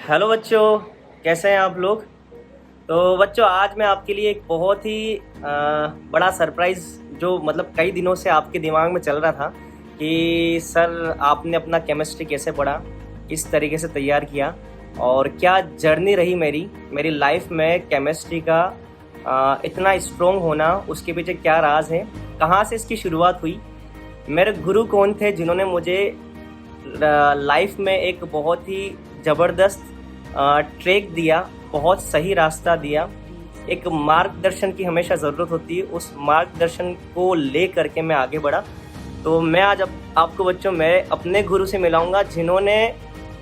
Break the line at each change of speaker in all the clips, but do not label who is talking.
Hello बच्चों, कैसे हैं आप लोग। तो बच्चों, आज मैं आपके लिए एक बहुत ही बड़ा सरप्राइज़ जो मतलब कई दिनों से आपके दिमाग में चल रहा था कि सर आपने अपना केमिस्ट्री कैसे पढ़ा, किस तरीके से तैयार किया और क्या जर्नी रही मेरी लाइफ में केमिस्ट्री का इतना स्ट्रॉन्ग होना, उसके पीछे क्या राज है, कहाँ से इसकी शुरुआत हुई, मेरे गुरु कौन थे जिन्होंने मुझे लाइफ में एक बहुत ही ज़बरदस्त ट्रैक दिया, बहुत सही रास्ता दिया। एक मार्गदर्शन की हमेशा ज़रूरत होती है, उस मार्गदर्शन को ले करके मैं आगे बढ़ा। तो मैं आज आपको बच्चों मैं अपने गुरु से मिलाऊंगा जिन्होंने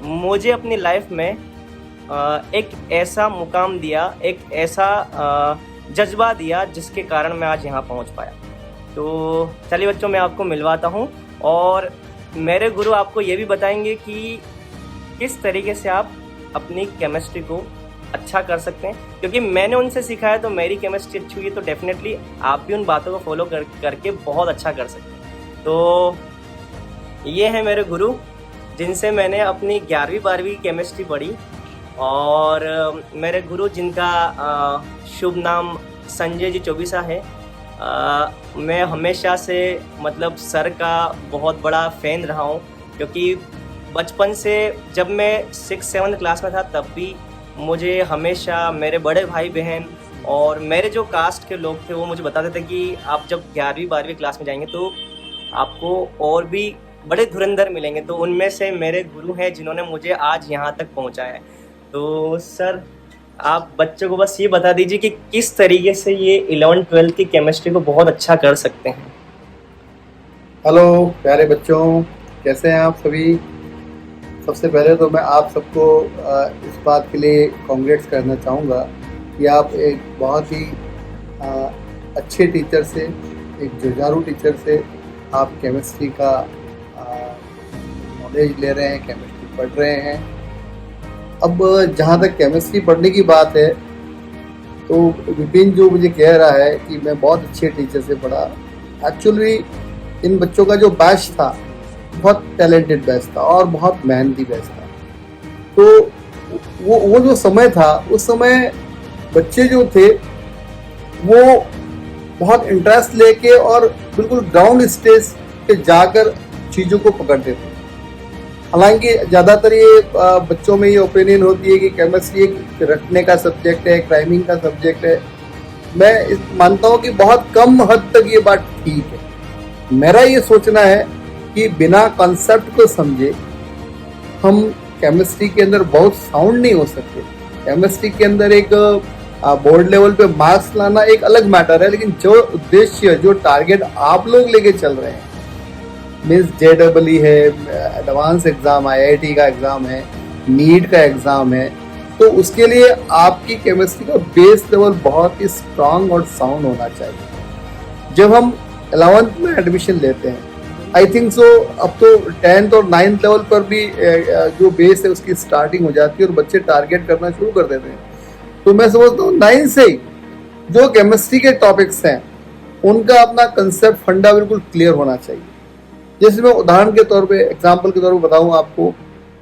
मुझे अपनी लाइफ में एक ऐसा मुकाम दिया, एक ऐसा जज्बा दिया जिसके कारण मैं आज यहाँ पहुँच पाया। तो चलिए बच्चों, मैं आपको मिलवाता हूँ और मेरे गुरु आपको ये भी बताएंगे कि किस तरीके से आप अपनी केमिस्ट्री को अच्छा कर सकते हैं, क्योंकि मैंने उनसे सीखा है तो मेरी केमिस्ट्री अच्छी हुई है, तो डेफिनेटली आप भी उन बातों को फॉलो करके बहुत अच्छा कर सकते हैं। तो ये हैं मेरे गुरु जिनसे मैंने अपनी 11वीं-12वीं केमिस्ट्री पढ़ी और मेरे गुरु जिनका शुभ नाम संजय जी चौबीसा है। मैं हमेशा से मतलब सर का बहुत बड़ा फ़ैन रहा हूँ, क्योंकि बचपन से जब मैं 6-7 क्लास में था तब भी मुझे हमेशा मेरे बड़े भाई बहन और मेरे जो कास्ट के लोग थे वो मुझे बताते थे कि आप जब 11वीं-12वीं क्लास में जाएंगे तो आपको और भी बड़े धुरंधर मिलेंगे। तो उनमें से मेरे गुरु हैं जिन्होंने मुझे आज यहाँ तक पहुँचाया है। तो सर, आप बच्चों को बस ये बता दीजिए कि किस तरीके से ये 11th-12th की केमिस्ट्री को बहुत अच्छा कर सकते हैं।
हेलो प्यारे बच्चों, कैसे हैं आप सभी। सबसे पहले तो मैं आप सबको इस बात के लिए कांग्रेट्स करना चाहूँगा कि आप एक बहुत ही अच्छे टीचर से, एक जुझारू टीचर से आप केमिस्ट्री का नॉलेज ले रहे हैं, केमिस्ट्री पढ़ रहे हैं। अब जहाँ तक केमिस्ट्री पढ़ने की बात है तो विपिन जो मुझे कह रहा है कि मैं बहुत अच्छे टीचर से पढ़ा, एक्चुअली इन बच्चों का जो बैच था बहुत टैलेंटेड बैच था और बहुत मेहनती बैच था। तो वो जो समय था, उस समय बच्चे जो थे वो बहुत इंटरेस्ट लेके और बिल्कुल ग्राउंड स्टेज पे जाकर चीज़ों को पकड़ते थे। हालांकि ज़्यादातर ये बच्चों में ये ओपिनियन होती है कि केमिस्ट्री एक रटने का सब्जेक्ट है, क्राइमिंग का सब्जेक्ट है। मैं मानता हूँ कि बहुत कम हद तक ये बात ठीक है। मेरा ये सोचना है कि बिना कॉन्सेप्ट को समझे हम केमिस्ट्री के अंदर बहुत साउंड नहीं हो सकते। केमिस्ट्री के अंदर एक बोर्ड लेवल पे मार्क्स लाना एक अलग मैटर है, लेकिन जो उद्देश्य, जो टारगेट आप लोग लेके चल रहे हैं, मीन्स JEE है, एडवांस एग्ज़ाम, IIT का एग्ज़ाम है, नीट का एग्ज़ाम है, तो उसके लिए आपकी केमिस्ट्री का बेस लेवल बहुत ही स्ट्रांग और साउंड होना चाहिए। जब हम 11th में एडमिशन लेते हैं, आई थिंक सो अब तो 10th और 9th लेवल पर भी जो बेस है उसकी स्टार्टिंग हो जाती है और बच्चे टारगेट करना शुरू कर देते हैं। तो मैं समझता हूँ 9th से ही जो केमिस्ट्री के टॉपिक्स हैं उनका अपना कंसेप्ट फंडा बिल्कुल क्लियर होना चाहिए। जैसे मैं उदाहरण के तौर पे, एग्जाम्पल के तौर पे बताऊँ आपको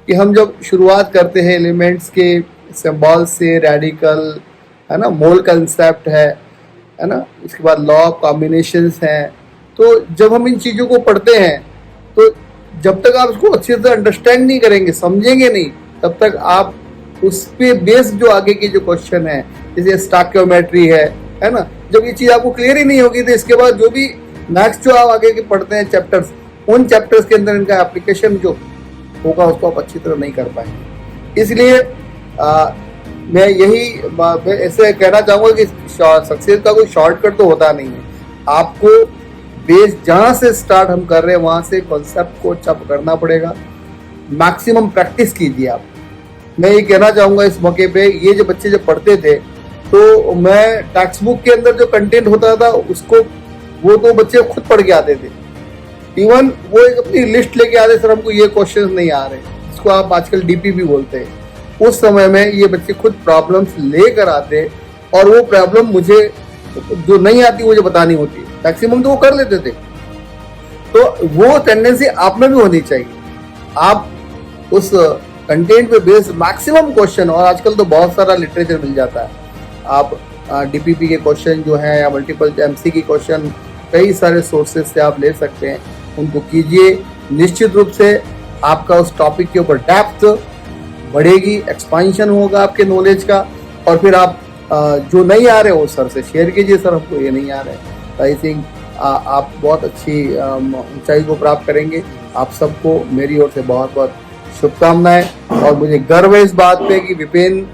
कि हम जब शुरुआत करते हैं एलिमेंट्स के सिंबल से, रेडिकल है ना, मोल कंसेप्ट है ना, उसके बाद लॉ ऑफ कॉम्बिनेशंस हैं। तो जब हम इन चीज़ों को पढ़ते हैं तो जब तक आप उसको अच्छे से अंडरस्टैंड नहीं करेंगे, समझेंगे नहीं, तब तक आप उस पे बेस्ड जो आगे के जो क्वेश्चन है, जैसे स्टॉकियोमेट्री है ना, जब ये चीज़ आपको क्लियर ही नहीं होगी तो इसके बाद जो भी नेक्स्ट जो आप आगे के पढ़ते हैं चैप्टर्स, उन चैप्टर्स के अंदर इनका एप्लीकेशन जो होगा उसको आप अच्छी तरह नहीं कर पाएंगे। इसलिए मैं ऐसे कहना चाहूँगा कि सक्सेस का कोई शॉर्टकट तो होता नहीं है। आपको बेस जहाँ से स्टार्ट हम कर रहे हैं वहाँ से कॉन्सेप्ट को अच्छा पकड़ना पड़ेगा। मैक्सिमम प्रैक्टिस कीजिए आप। मैं ये कहना चाहूँगा इस मौके पे, ये जो बच्चे जब पढ़ते थे तो मैं टेक्स्ट बुक के अंदर जो कंटेंट होता था उसको वो तो बच्चे खुद पढ़ के आते थे। इवन वो एक अपनी लिस्ट लेके आते, सर हमको ये क्वेश्चन नहीं आ रहे, जिसको आप आजकल DP भी बोलते हैं। उस समय में ये बच्चे खुद प्रॉब्लम्स लेकर आते और वो प्रॉब्लम मुझे जो नहीं आती मुझे बतानी होती, मैक्सिमम तो वो कर लेते थे। तो वो टेंडेंसी आप में भी होनी चाहिए। आप उस कंटेंट पे बेस्ड मैक्सिमम क्वेश्चन, और आजकल तो बहुत सारा लिटरेचर मिल जाता है। आप डीपीपी के क्वेश्चन जो हैं या मल्टीपल एमसी की क्वेश्चन कई सारे सोर्सेज से आप ले सकते हैं, उनको कीजिए। निश्चित रूप से आपका उस टॉपिक के ऊपर डेप्थ बढ़ेगी, एक्सपांशन होगा आपके नॉलेज का, और फिर आप जो नहीं आ रहे हो सर से शेयर कीजिए, सर हमको ये नहीं आ रहे। तो आई थिंक आप बहुत अच्छी ऊंचाई को प्राप्त करेंगे। आप सबको मेरी ओर से बहुत बहुत शुभकामनाएं, और मुझे गर्व है इस बात पे कि विपिन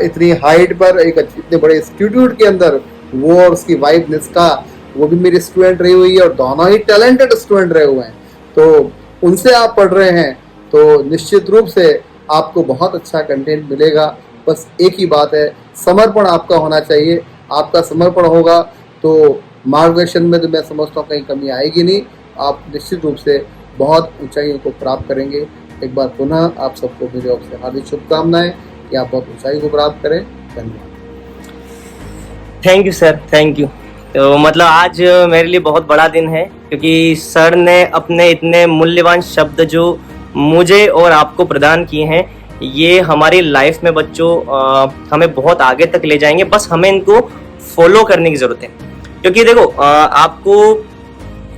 इतनी हाइट पर एक इतने बड़े इंस्टीट्यूट के अंदर, वो और उसकी वाइफ निष्ठा, वो भी मेरी स्टूडेंट रही हुई है, और दोनों ही टैलेंटेड स्टूडेंट रहे हुए हैं। तो उनसे आप पढ़ रहे हैं तो निश्चित रूप से आपको बहुत अच्छा कंटेंट मिलेगा। बस एक ही बात है, समर्पण आपका होना चाहिए। आपका समर्पण होगा तो मार्गदर्शन में तो मैं समझता हूँ कहीं कमी आएगी नहीं। आप निश्चित रूप से बहुत ऊंचाइयों को प्राप्त करेंगे। एक बार पुनः आप सबको मेरी ओर से हार्दिक शुभकामनाएं कि आप बहुत ऊंचाई को प्राप्त करें। धन्यवाद।
Thank you sir, thank you. तो मतलब आज मेरे लिए बहुत बड़ा दिन है, क्योंकि सर ने अपने इतने मूल्यवान शब्द जो मुझे और आपको प्रदान किए हैं, ये हमारी लाइफ में बच्चों हमें बहुत आगे तक ले जाएंगे। बस हमें इनको फॉलो करने की ज़रूरत है, क्योंकि देखो आपको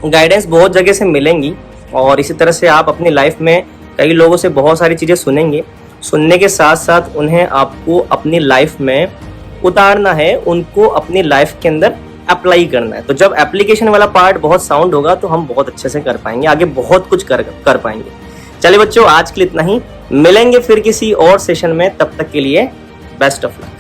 गाइडेंस बहुत जगह से मिलेंगी, और इसी तरह से आप अपनी लाइफ में कई लोगों से बहुत सारी चीज़ें सुनेंगे। सुनने के साथ साथ उन्हें आपको अपनी लाइफ में उतारना है, उनको अपनी लाइफ के अंदर अप्लाई करना है। तो जब एप्लीकेशन वाला पार्ट बहुत साउंड होगा तो हम बहुत अच्छे से कर पाएंगे, आगे बहुत कुछ कर पाएंगे। चलिए बच्चों, आज के लिए इतना ही। मिलेंगे फिर किसी और सेशन में, तब तक के लिए बेस्ट ऑफ लक।